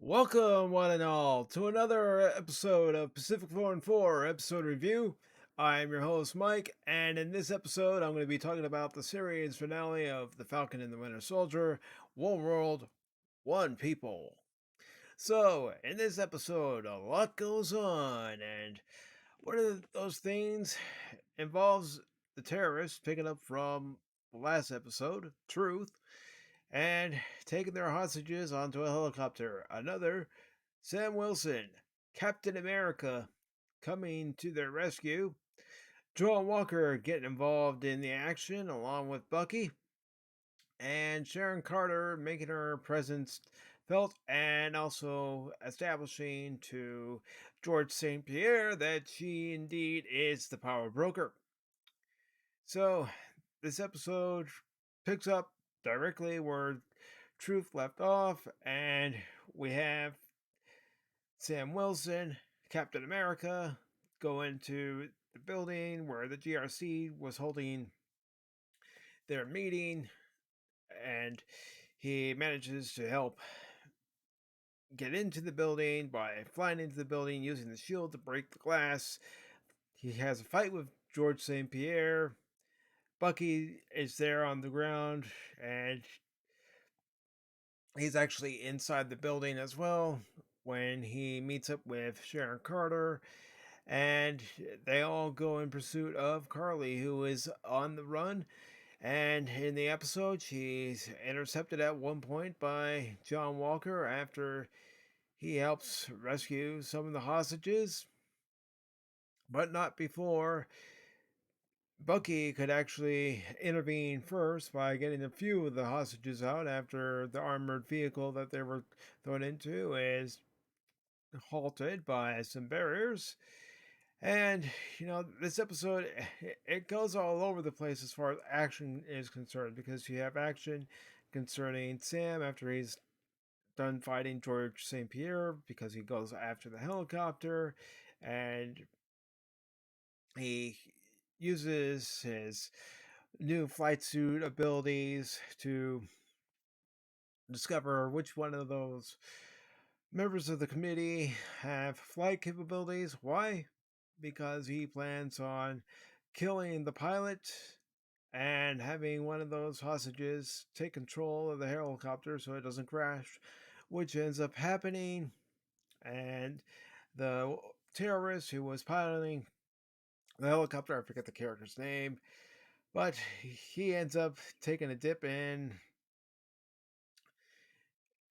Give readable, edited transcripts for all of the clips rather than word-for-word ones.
Welcome, one and all, to another episode of Pacific414 episode review. I'm your host, Mike, and in this episode, I'm going to be talking about the series finale of The Falcon and the Winter Soldier, One World, One People. So, in this episode, a lot goes on, and one of those things involves the terrorists picking up from the last episode, Truth, and taking their hostages onto a helicopter. Another, Sam Wilson, Captain America, coming to their rescue. Joel Walker getting involved in the action along with Bucky. And Sharon Carter making her presence felt and also establishing to George St. Pierre that she indeed is the power broker. So, this episode picks up directly where Truth left off, and we have Sam Wilson, Captain America, go into the building where the GRC was holding their meeting, and he manages to help get into the building by flying into the building using the shield to break the glass. He has a fight with George St. Pierre. Bucky is there on the ground, and he's actually inside the building as well when he meets up with Sharon Carter, and they all go in pursuit of Karli, who is on the run. And in the episode, she's intercepted at one point by John Walker after he helps rescue some of the hostages, but not before Bucky could actually intervene first by getting a few of the hostages out after the armored vehicle that they were thrown into is halted by some barriers. And, this episode, it goes all over the place as far as action is concerned, because you have action concerning Sam after he's done fighting George St. Pierre, because he goes after the helicopter, and he uses his new flight suit abilities to discover which one of those members of the committee have flight capabilities. Why? Because he plans on killing the pilot and having one of those hostages take control of the helicopter so it doesn't crash, which ends up happening. And the terrorist who was piloting the helicopter, I forget the character's name, but he ends up taking a dip in.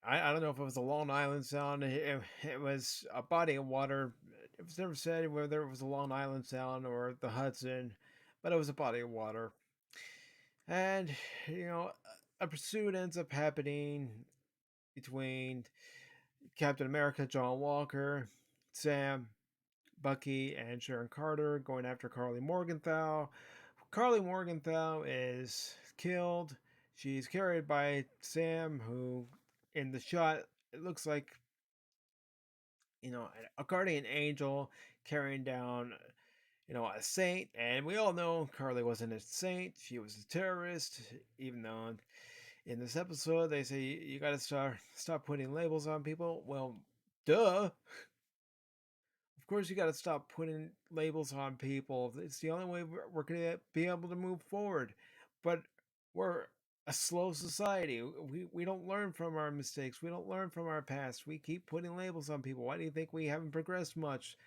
I don't know if it was the Long Island Sound. It was a body of water. It was never said whether it was the Long Island Sound or the Hudson, but it was a body of water. And, a pursuit ends up happening between Captain America, John Walker, Sam, Bucky, and Sharon Carter going after Karli Morgenthau. Karli Morgenthau is killed. She's carried by Sam, who in the shot, it looks like, a guardian angel carrying down, a saint. And we all know Karli wasn't a saint. She was a terrorist, even though in this episode they say you gotta stop putting labels on people. Well, duh. Of course you gotta stop putting labels on people. It's the only way we're gonna be able to move forward. But we're a slow society. We don't learn from our mistakes. We don't learn from our past. We keep putting labels on people. Why do you think we haven't progressed much?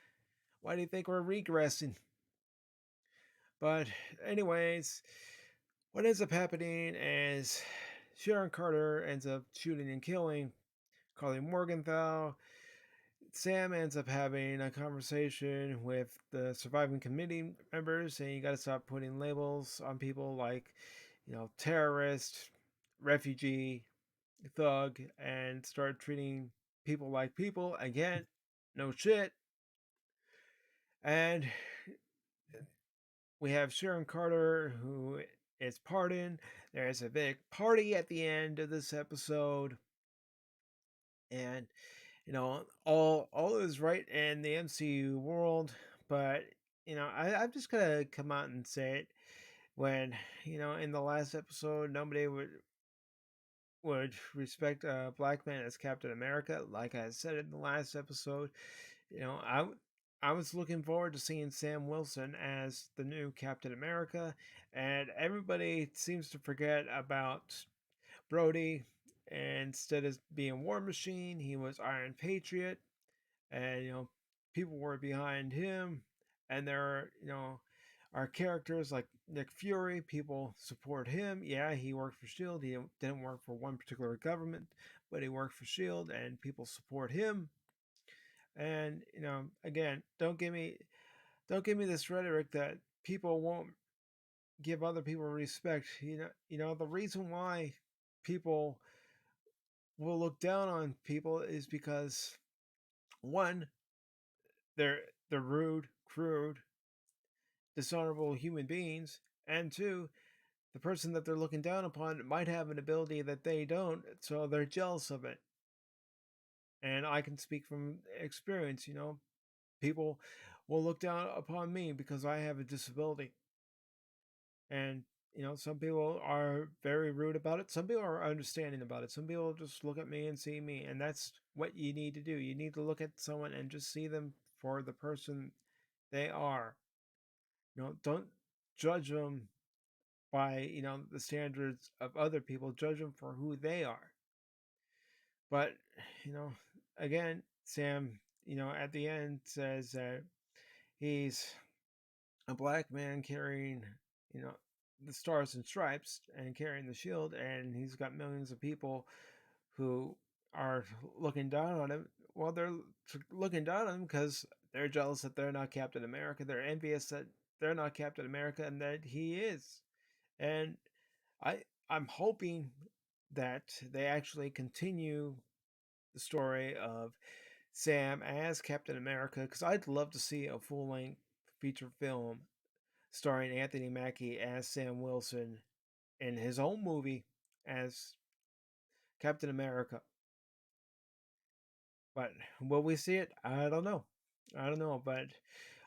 Why do you think we're regressing? But anyways, what ends up happening is Sharon Carter ends up shooting and killing Karli Morgenthau. Sam ends up having a conversation with the surviving committee members saying you got to stop putting labels on people like, terrorist, refugee, thug, and start treating people like people again. no shit. And we have Sharon Carter, who is pardoned. There's a big party at the end of this episode, and all is right in the MCU world. But I'm just gonna come out and say it. When in the last episode, nobody would respect a black man as Captain America. Like I said in the last episode, you know, I I was looking forward to seeing Sam Wilson as the new Captain America, and everybody seems to forget about Brody. And instead of being War Machine, he was Iron Patriot, and people were behind him. And there are characters like Nick Fury. People support him. Yeah, he worked for Shield. He didn't work for one particular government, but he worked for Shield, and people support him. And again, don't give me this rhetoric that people won't give other people respect. The reason why people will look down on people is because, one, they're they're rude, crude, dishonorable human beings, and two, the person that they're looking down upon might have an ability that they don't, so they're jealous of it. And I can speak from experience. People will look down upon me because I have a disability. And some people are very rude about it. Some people are understanding about it. Some people just look at me and see me, and that's what you need to do. You need to look at someone and just see them for the person they are. Don't judge them by the standards of other people. Judge them for who they are. But you know again, Sam, at the end says that he's a black man carrying you know the stars and stripes and carrying the shield, and he's got millions of people who are looking down on him. Well, they're looking down on him because they're jealous that they're not Captain America. They're envious that they're not Captain America and that he is. And I I'm hoping that they actually continue the story of Sam as Captain America, because I'd love to see a full length feature film starring Anthony Mackie as Sam Wilson in his own movie as Captain America. But will we see it? I don't know. I don't know. But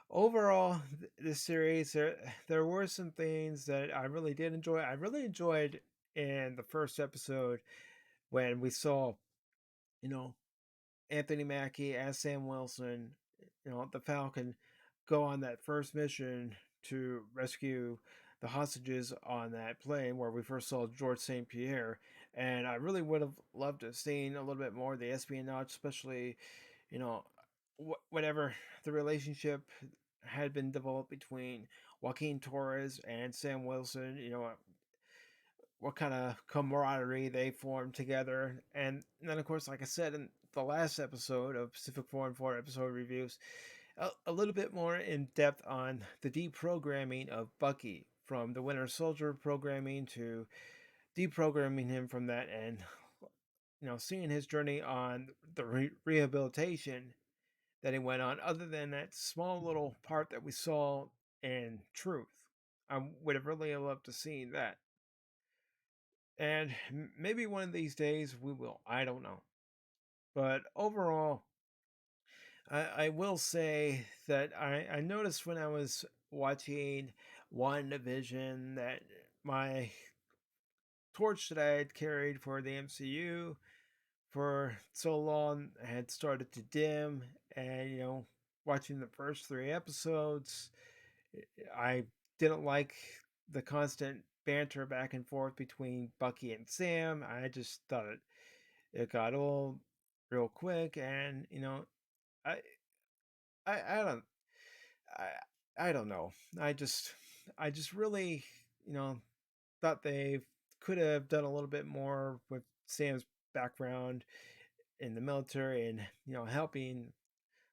overall, this series, there were some things that I really did enjoy. I really enjoyed in the first episode when we saw, you know, Anthony Mackie as Sam Wilson, the Falcon, go on that first mission to rescue the hostages on that plane where we first saw George St. Pierre. And I really would have loved to have seen a little bit more of the espionage, especially, you know, whatever the relationship had been developed between Joaquin Torres and Sam Wilson, what kind of camaraderie they formed together. And then, of course, like I said in the last episode of Pacific414 episode reviews, a little bit more in depth on the deprogramming of Bucky from the Winter Soldier programming to deprogramming him from that, and seeing his journey on the rehabilitation that he went on, other than that small little part that we saw in Truth. I would have really loved to see that. And maybe one of these days we will. I don't know. But overall, I will say that I noticed when I was watching WandaVision that my torch that I had carried for the MCU for so long had started to dim. And, watching the first three episodes, I didn't like the constant banter back and forth between Bucky and Sam. I just thought it got old real quick, and I I don't I don't know. I just really thought they could have done a little bit more with Sam's background in the military, and helping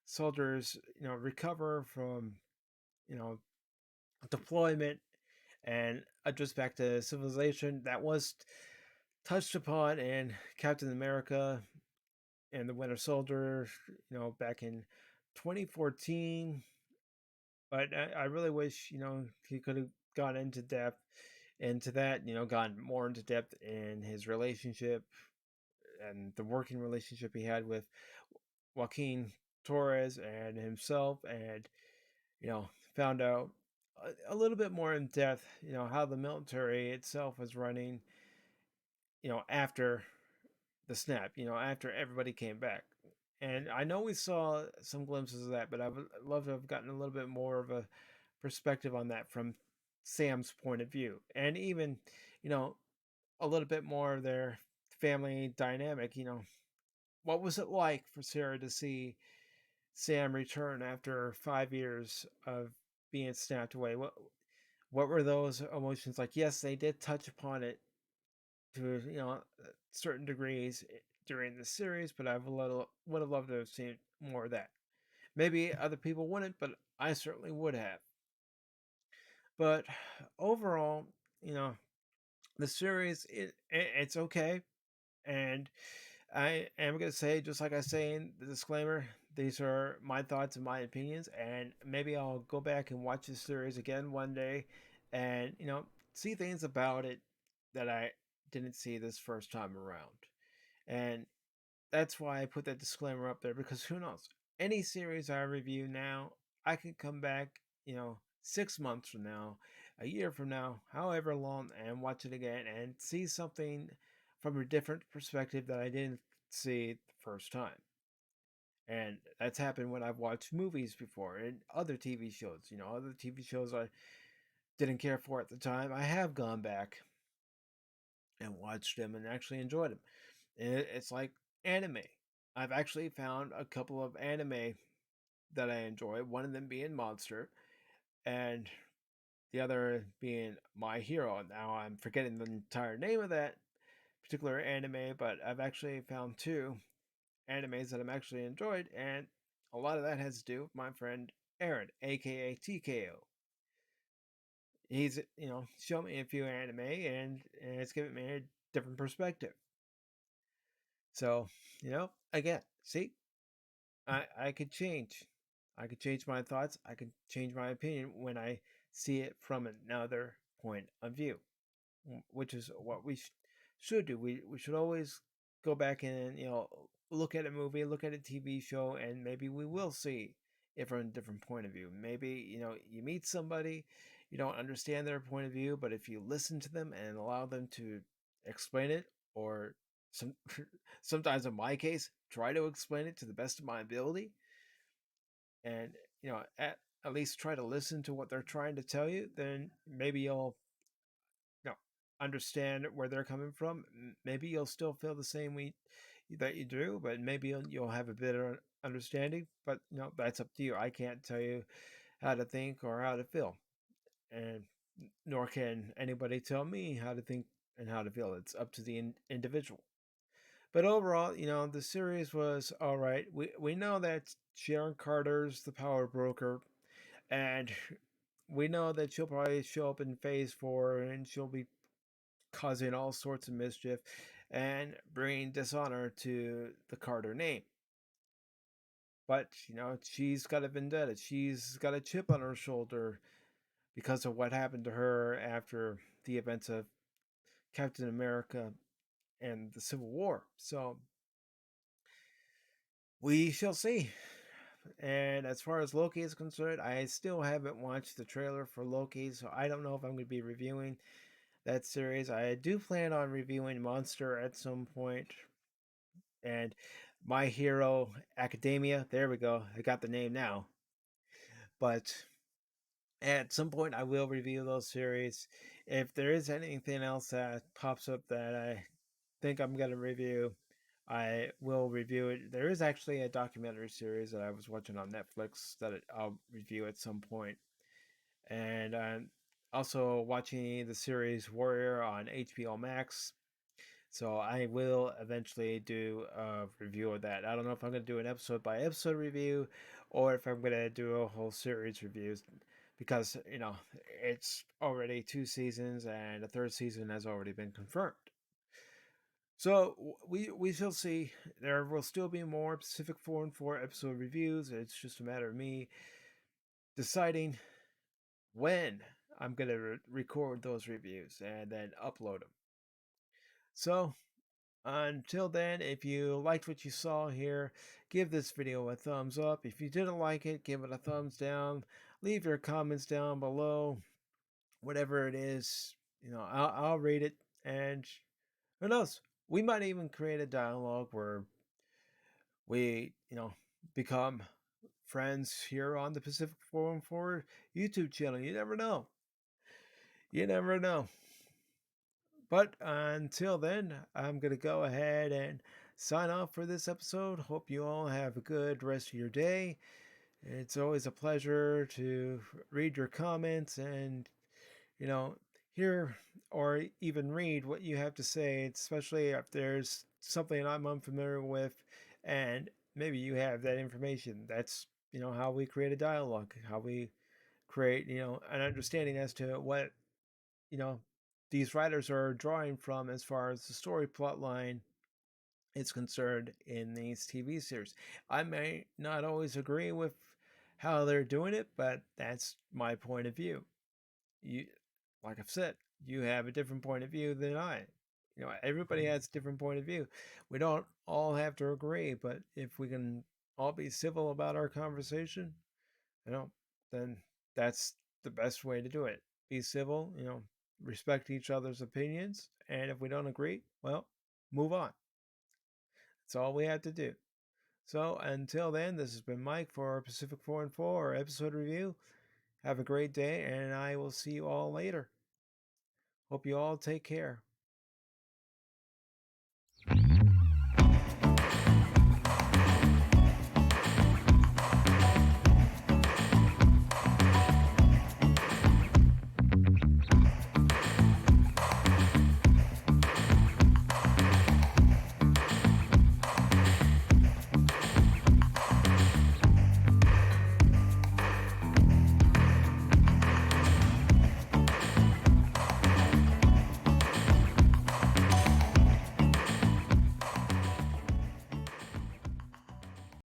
soldiers recover from you know deployment and adjust back to civilization. That was touched upon in Captain America and the Winter Soldier, back in 2014. But I really wish, he could have gone into depth into that, gone more into depth in his relationship and the working relationship he had with Joaquin Torres and himself, and found out a little bit more in depth, how the military itself was running, after the snap, after everybody came back. And I know we saw some glimpses of that, but I would love to have gotten a little bit more of a perspective on that from Sam's point of view. And even, you know, a little bit more of their family dynamic. What was it like for Sarah to see Sam return after 5 years of being snapped away? What were those emotions like? Yes, they did touch upon it to certain degrees during the series, but would have loved to have seen more of that. Maybe other people wouldn't, but I certainly would have. But overall, you know, the series it's okay, and I am gonna say, just like I say in the disclaimer, these are my thoughts and my opinions, and maybe I'll go back and watch this series again one day, and see things about it that I didn't see this first time around. And that's why I put that disclaimer up there, because who knows? Any series I review now, I could come back, 6 months from now, a year from now, however long, and watch it again and see something from a different perspective that I didn't see the first time. And that's happened when I've watched movies before and other TV shows. Other TV shows I didn't care for at the time. I have gone back and watched them and actually enjoyed them. It's like anime. I've actually found a couple of anime that I enjoy, one of them being Monster, and the other being My Hero. Now I'm forgetting the entire name of that particular anime, but I've actually found two animes that I'm actually enjoyed, and a lot of that has to do with my friend Aaron, aka TKO. He's shown me a few anime, and it's given me a different perspective. So again, see, I could change. I could change my thoughts. I could change my opinion when I see it from another point of view, which is what we should do. We should always go back and look at a movie, look at a TV show, and maybe we will see it from a different point of view. Maybe you meet somebody, you don't understand their point of view, but if you listen to them and allow them to explain it, or some sometimes in my case, try to explain it to the best of my ability, and at least try to listen to what they're trying to tell you, then maybe you'll know, understand where they're coming from. Maybe you'll still feel the same way that you do, but maybe you'll have a better understanding. But that's up to you. I can't tell you how to think or how to feel, and nor can anybody tell me how to think and how to feel. It's up to the individual. But overall, the series was all right. We know that Sharon Carter's the power broker, and we know that she'll probably show up in Phase 4, and she'll be causing all sorts of mischief and bringing dishonor to the Carter name. But she's got a vendetta. She's got a chip on her shoulder because of what happened to her after the events of Captain America and the Civil War. So we shall see. And as far as Loki is concerned, I still haven't watched the trailer for Loki, so I don't know if I'm going to be reviewing that series. I do plan on reviewing Monster at some point, and My Hero Academia. There we go. I got the name now. But at some point, I will review those series. If there is anything else that pops up that I think I'm going to review, I will review it. There is actually a documentary series that I was watching on Netflix that I'll review at some point. And I'm also watching the series Warrior on HBO Max. So I will eventually do a review of that. I don't know if I'm going to do an episode by episode review or if I'm going to do a whole series reviews, because, it's already 2 seasons and a third season has already been confirmed. So we shall see. There will still be more Pacific 4 and 4 episode reviews. It's just a matter of me deciding when I'm going to record those reviews and then upload them. So until then, if you liked what you saw here, give this video a thumbs up. If you didn't like it, give it a thumbs down. Leave your comments down below. Whatever it is, I'll read it. And who knows? We might even create a dialogue where we, become friends here on the Pacific 414 YouTube channel. You never know. You never know. But until then, I'm going to go ahead and sign off for this episode. Hope you all have a good rest of your day. It's always a pleasure to read your comments and, you know, hear or even read what you have to say, especially if there's something I'm unfamiliar with and maybe you have that information. That's, how we create a dialogue, how we create, an understanding as to what, you know, these writers are drawing from as far as the story plot line is concerned in these TV series. I may not always agree with how they're doing it, but that's my point of view. You, like I've said, you have a different point of view than I. Everybody has a different point of view. We don't all have to agree, but if we can all be civil about our conversation, then that's the best way to do it. Be civil, respect each other's opinions, and if we don't agree, well, move on. That's all we have to do. So until then, this has been Mike for Pacific 4 and 4 episode review. Have a great day, and I will see you all later. Hope you all take care.